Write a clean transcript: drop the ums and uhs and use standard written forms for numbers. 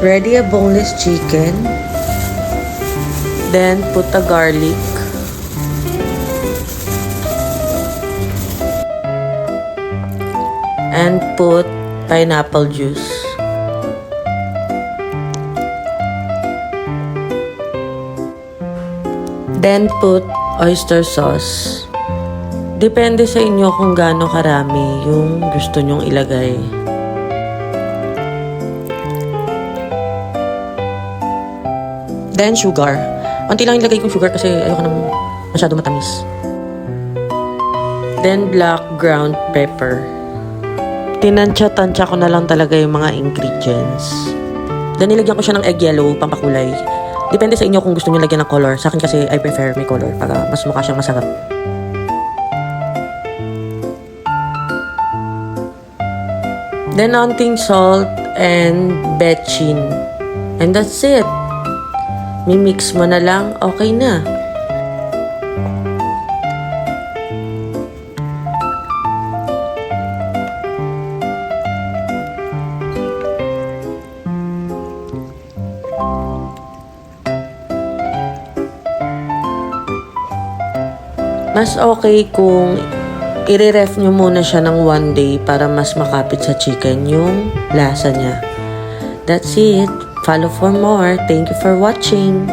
Ready a boneless chicken. Then put the garlic. And put pineapple juice. Then put oyster sauce. Depende sa inyo kung gaano karami yung gusto nyong ilagay. Then sugar. Unti lang ilagay kong sugar kasi ayoko nang masyado matamis. Then black ground pepper. Tinansya-tansya ko na lang talaga yung mga ingredients. Then nilagyan ko siya ng egg yellow, pampakulay. Depende sa inyo kung gusto niyo lagyan ng color. Sa akin kasi I prefer may color para mas mukha siyang masarap. Then onting salt and bechin. And that's it. Mimix mo na lang, okay na. Mas okay kung i-ref nyo muna siya ng 1 day para mas makapit sa chicken yung lasa niya. That's it. Follow for more. Thank you for watching.